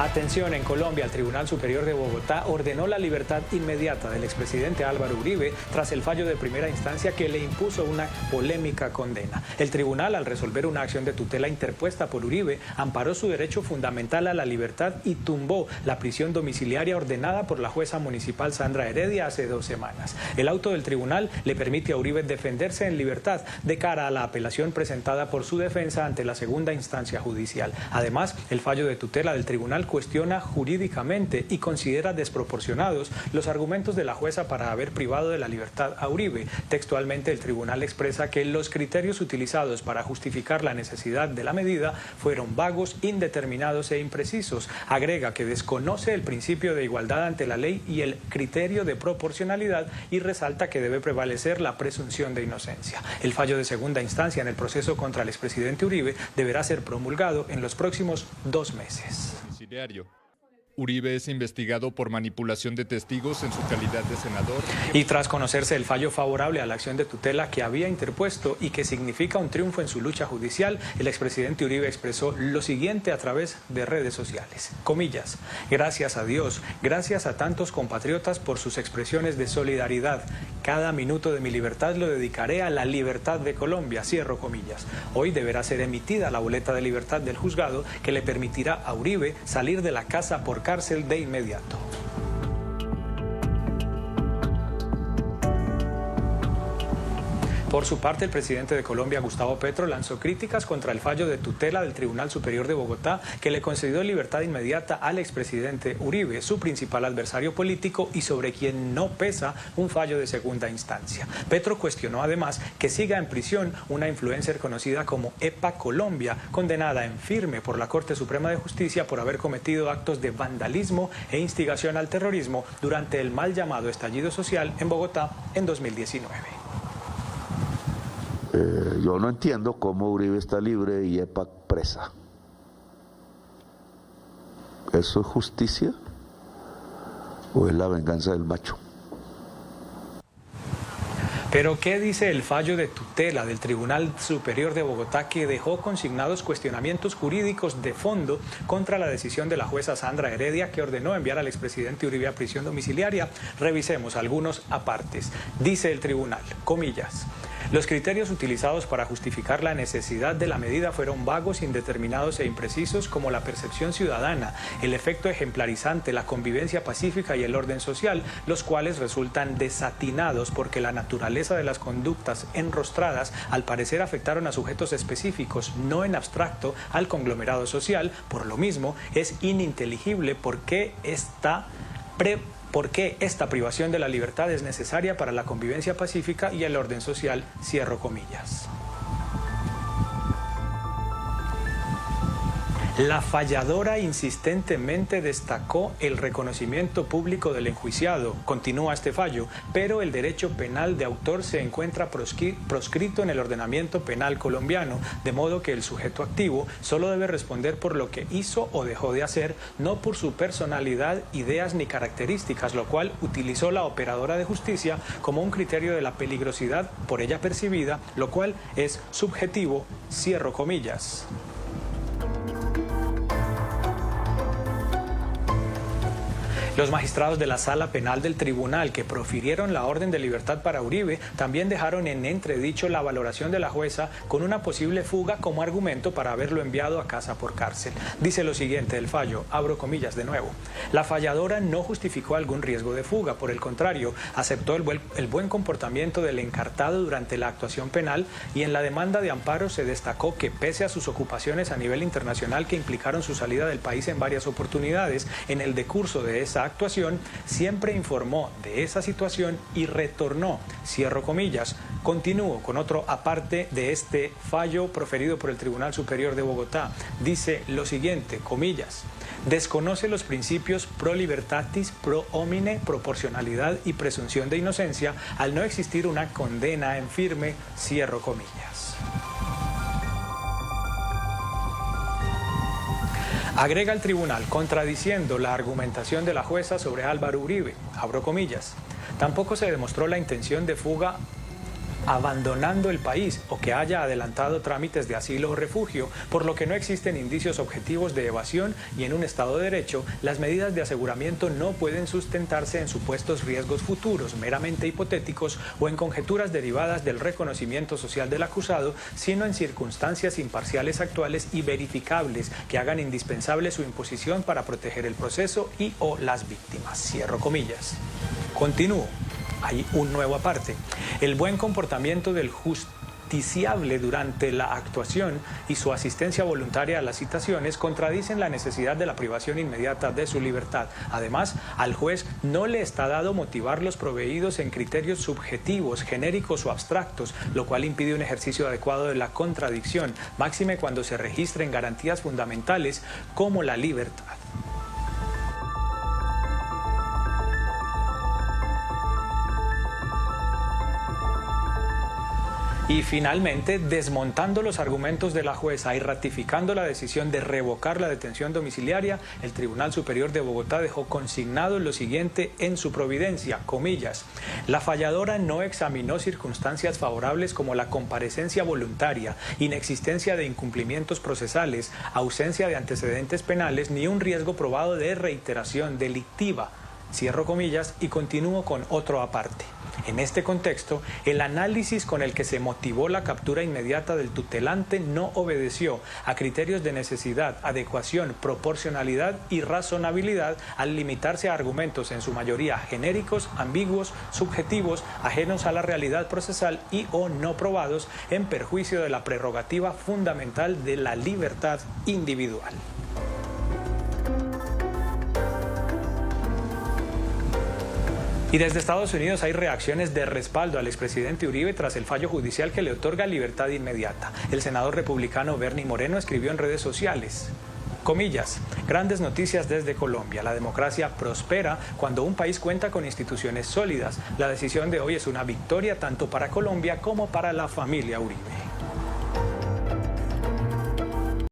Atención, en Colombia, el Tribunal Superior de Bogotá ordenó la libertad inmediata del expresidente Álvaro Uribe tras el fallo de primera instancia que le impuso una polémica condena. El tribunal, al resolver una acción de tutela interpuesta por Uribe, amparó su derecho fundamental a la libertad y tumbó la prisión domiciliaria ordenada por la jueza municipal Sandra Heredia hace 2 semanas. El auto del tribunal le permite a Uribe defenderse en libertad de cara a la apelación presentada por su defensa ante la segunda instancia judicial. Además, el fallo de tutela del tribunal cuestiona jurídicamente y considera desproporcionados los argumentos de la jueza para haber privado de la libertad a Uribe. Textualmente, el tribunal expresa que los criterios utilizados para justificar la necesidad de la medida fueron vagos, indeterminados e imprecisos. Agrega que desconoce el principio de igualdad ante la ley y el criterio de proporcionalidad y resalta que debe prevalecer la presunción de inocencia. El fallo de segunda instancia en el proceso contra el expresidente Uribe deberá ser promulgado en los próximos 2 meses. Uribe es investigado por manipulación de testigos en su calidad de senador. Y tras conocerse el fallo favorable a la acción de tutela que había interpuesto y que significa un triunfo en su lucha judicial, el expresidente Uribe expresó lo siguiente a través de redes sociales. Comillas: gracias a Dios, gracias a tantos compatriotas por sus expresiones de solidaridad. Cada minuto de mi libertad lo dedicaré a la libertad de Colombia. Cierro comillas. Hoy deberá ser emitida la boleta de libertad del juzgado que le permitirá a Uribe salir de la casa por cárcel de inmediato. Por su parte, el presidente de Colombia, Gustavo Petro, lanzó críticas contra el fallo de tutela del Tribunal Superior de Bogotá que le concedió libertad inmediata al expresidente Uribe, su principal adversario político y sobre quien no pesa un fallo de segunda instancia. Petro cuestionó además que siga en prisión una influencer conocida como EPA Colombia, condenada en firme por la Corte Suprema de Justicia por haber cometido actos de vandalismo e instigación al terrorismo durante el mal llamado estallido social en Bogotá en 2019. Yo no entiendo cómo Uribe está libre y EPA presa. ¿Eso es justicia o es la venganza del macho? Pero ¿qué dice el fallo de tutela del Tribunal Superior de Bogotá que dejó consignados cuestionamientos jurídicos de fondo contra la decisión de la jueza Sandra Heredia que ordenó enviar al expresidente Uribe a prisión domiciliaria? Revisemos algunos apartes. Dice el tribunal, comillas: los criterios utilizados para justificar la necesidad de la medida fueron vagos, indeterminados e imprecisos, como la percepción ciudadana, el efecto ejemplarizante, la convivencia pacífica y el orden social, los cuales resultan desatinados porque la naturaleza de las conductas enrostradas al parecer afectaron a sujetos específicos, no en abstracto al conglomerado social. Por lo mismo, es ininteligible por qué esta privación de la libertad es necesaria para la convivencia pacífica y el orden social, cierro comillas. La falladora insistentemente destacó el reconocimiento público del enjuiciado. Continúa este fallo, pero el derecho penal de autor se encuentra proscrito en el ordenamiento penal colombiano, de modo que el sujeto activo solo debe responder por lo que hizo o dejó de hacer, no por su personalidad, ideas ni características, lo cual utilizó la operadora de justicia como un criterio de la peligrosidad por ella percibida, lo cual es subjetivo, cierro comillas. Los magistrados de la Sala Penal del Tribunal que profirieron la orden de libertad para Uribe también dejaron en entredicho la valoración de la jueza con una posible fuga como argumento para haberlo enviado a casa por cárcel. Dice lo siguiente del fallo, abro comillas de nuevo: la falladora no justificó algún riesgo de fuga, por el contrario, aceptó el buen comportamiento del encartado durante la actuación penal y en la demanda de amparo se destacó que pese a sus ocupaciones a nivel internacional que implicaron su salida del país en varias oportunidades, en el decurso de esa actuación siempre informó de esa situación y retornó, cierro comillas. Continúo con otro aparte de este fallo proferido por el Tribunal Superior de Bogotá. Dice lo siguiente, comillas: desconoce los principios pro libertatis, pro homine, proporcionalidad y presunción de inocencia al no existir una condena en firme, cierro comillas. Agrega el tribunal, contradiciendo la argumentación de la jueza sobre Álvaro Uribe, abro comillas: tampoco se demostró la intención de fuga abandonando el país o que haya adelantado trámites de asilo o refugio, por lo que no existen indicios objetivos de evasión y en un Estado de Derecho, las medidas de aseguramiento no pueden sustentarse en supuestos riesgos futuros meramente hipotéticos o en conjeturas derivadas del reconocimiento social del acusado, sino en circunstancias imparciales actuales y verificables que hagan indispensable su imposición para proteger el proceso y o las víctimas. Cierro comillas. Continúo. Hay un nuevo aparte. El buen comportamiento del justiciable durante la actuación y su asistencia voluntaria a las citaciones contradicen la necesidad de la privación inmediata de su libertad. Además, al juez no le está dado motivar los proveídos en criterios subjetivos, genéricos o abstractos, lo cual impide un ejercicio adecuado de la contradicción, máxime cuando se registren garantías fundamentales como la libertad. Y finalmente, desmontando los argumentos de la jueza y ratificando la decisión de revocar la detención domiciliaria, el Tribunal Superior de Bogotá dejó consignado lo siguiente en su providencia, comillas: la falladora no examinó circunstancias favorables como la comparecencia voluntaria, inexistencia de incumplimientos procesales, ausencia de antecedentes penales ni un riesgo probado de reiteración delictiva. Cierro comillas y continúo con otro aparte. En este contexto, el análisis con el que se motivó la captura inmediata del tutelante no obedeció a criterios de necesidad, adecuación, proporcionalidad y razonabilidad al limitarse a argumentos en su mayoría genéricos, ambiguos, subjetivos, ajenos a la realidad procesal y o no probados en perjuicio de la prerrogativa fundamental de la libertad individual. Y desde Estados Unidos hay reacciones de respaldo al expresidente Uribe tras el fallo judicial que le otorga libertad inmediata. El senador republicano Bernie Moreno escribió en redes sociales: comillas, grandes noticias desde Colombia. La democracia prospera cuando un país cuenta con instituciones sólidas. La decisión de hoy es una victoria tanto para Colombia como para la familia Uribe.